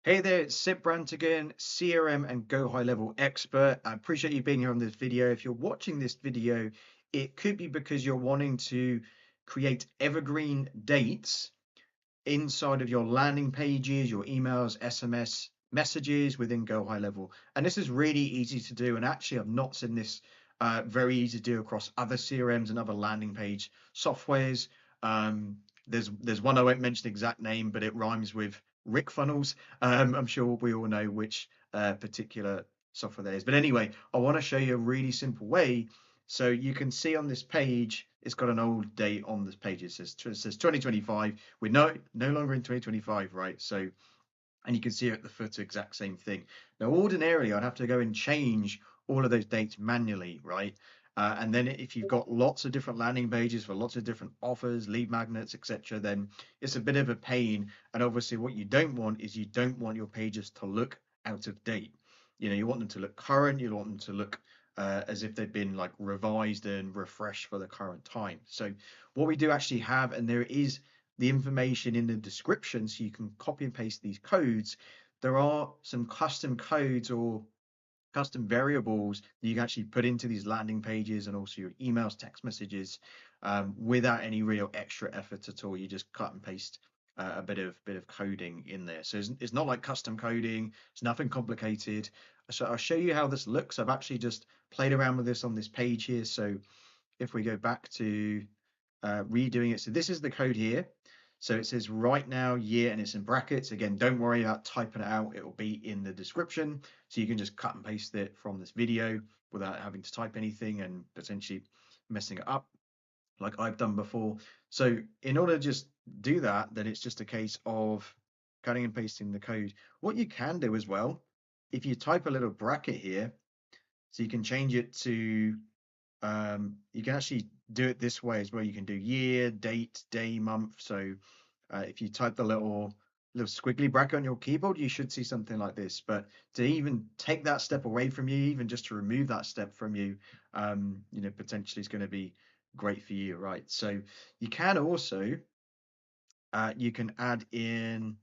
Hey there, it's Sid Brandt again, CRM and GoHighLevel expert. I appreciate you being here on this video. If you're watching this video, it could be because you're wanting to create evergreen dates inside of your landing pages, your emails, SMS messages within GoHighLevel. And this is really easy to do. And actually, I've not seen this very easy to do across other CRMs and other landing page softwares. Um, there's one I won't mention the exact name, but it rhymes with Rick Funnels. I'm sure we all know which particular software that is. But anyway, I want to show you a really simple way. So you can see on this page, it's got an old date on this page. It says 2025. We're no longer in 2025, right? So, and you can see at the footer exact same thing. Now, ordinarily, I'd have to go and change all of those dates manually, right? And then if you've got lots of different landing pages for lots of different offers, lead magnets, etc., then it's a bit of a pain. And obviously, what you don't want is you don't want your pages to look out of date. You want them to look current. You want them to look as if they've been like revised and refreshed for the current time. So what we do actually have, and there is the information in the description so you can copy and paste these codes. There are some custom codes or custom variables that you can actually put into these landing pages and also your emails, text messages, without any real extra effort at all. You just cut and paste a bit of coding in there. So it's not like custom coding. It's nothing complicated. So I'll show you how this looks. I've actually just played around with this on this page here. So if we go back to redoing it. So this is the code here. So it says right now, year, and it's in brackets. Again, don't worry about typing it out. It will be in the description. So you can just cut and paste it from this video without having to type anything and potentially messing it up like I've done before. So in order to just do that, then it's just a case of cutting and pasting the code. What you can do as well, if you type a little bracket here, so you can change it to you can actually do it this way as well. You can do year, date, day, month. So if you type the little squiggly bracket on your keyboard, you should see something like this. But to even take that step away from you, even just to remove that step from you, potentially is going to be great for you, right? So you can also you can add in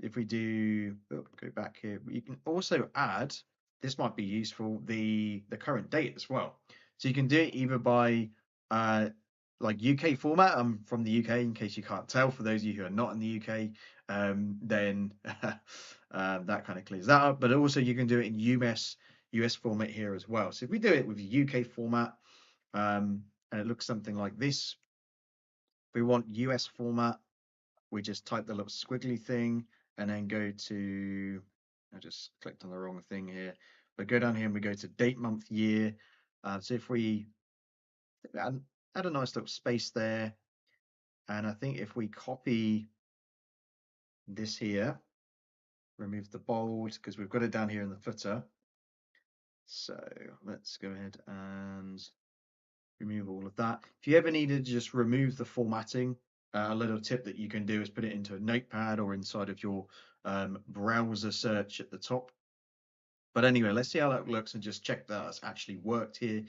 if we do go back here, you can also add, this might be useful, the current date as well. So you can do it either by like UK format. I'm from the UK, in case you can't tell. For those of you who are not in the UK, then that kind of clears that up. But also you can do it in US format here as well. So if we do it with UK format, and it looks something like this. If we want US format, we just type the little squiggly thing and then go to, I just clicked on the wrong thing here, but go down here and we go to date, month, year. So if we add a nice little space there, and I think if we copy this here, remove the bold because we've got it down here in the footer. So let's go ahead and remove all of that. If you ever needed to just remove the formatting, a little tip that you can do is put it into a notepad or inside of your browser search at the top. But anyway, let's see how that looks and just check that it's actually worked here.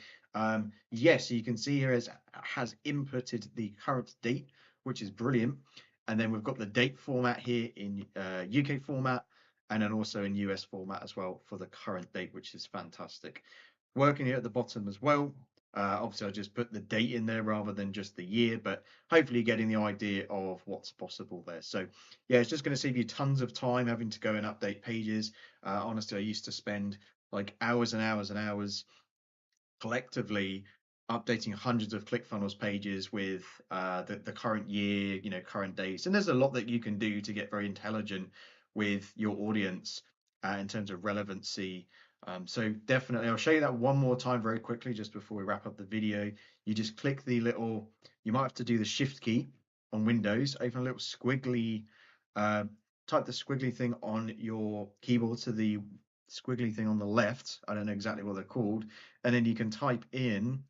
Yes, you can see here it has inputted the current date, which is brilliant. And then we've got the date format here in UK format and then also in US format as well for the current date, which is fantastic. Working here at the bottom as well. Obviously, I just put the date in there rather than just the year, but hopefully getting the idea of what's possible there. So yeah, it's just going to save you tons of time having to go and update pages. Honestly, I used to spend like hours and hours and hours collectively updating hundreds of ClickFunnels pages with the current year, current dates. And there's a lot that you can do to get very intelligent with your audience in terms of relevancy. So definitely, I'll show you that one more time very quickly just before we wrap up the video. You just click the little, you might have to do the shift key on Windows, open a little squiggly, uh, type the squiggly thing on your keyboard to the squiggly thing on the left. I don't know exactly what they're called. And then you can type in,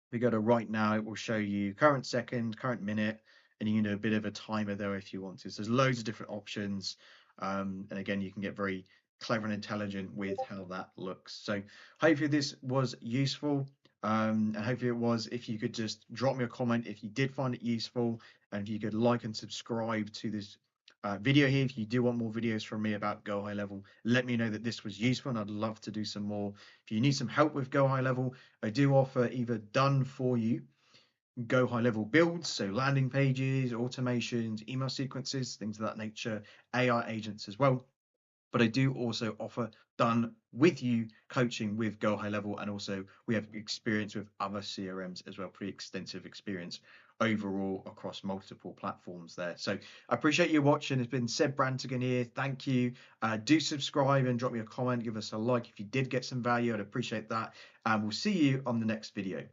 if we go to right now, it will show you current second, current minute, and you can do a bit of a timer there if you want to. So there's loads of different options. And again, you can get very clever and intelligent with how that looks. So hopefully this was useful. And hopefully it was. If you could just drop me a comment if you did find it useful, and if you could like and subscribe to this video here. If you do want more videos from me about Go High Level, let me know that this was useful and I'd love to do some more. If you need some help with Go High Level, I do offer either done for you Go High Level builds, so landing pages, automations, email sequences, things of that nature, AI agents as well. But I do also offer done with you coaching with Go High Level, and also we have experience with other CRMs as well, pretty extensive experience overall across multiple platforms there. So I appreciate you watching. It's been Seb Brantigan here. Thank you. Do subscribe and drop me a comment, give us a like if you did get some value. I'd appreciate that. And we'll see you on the next video.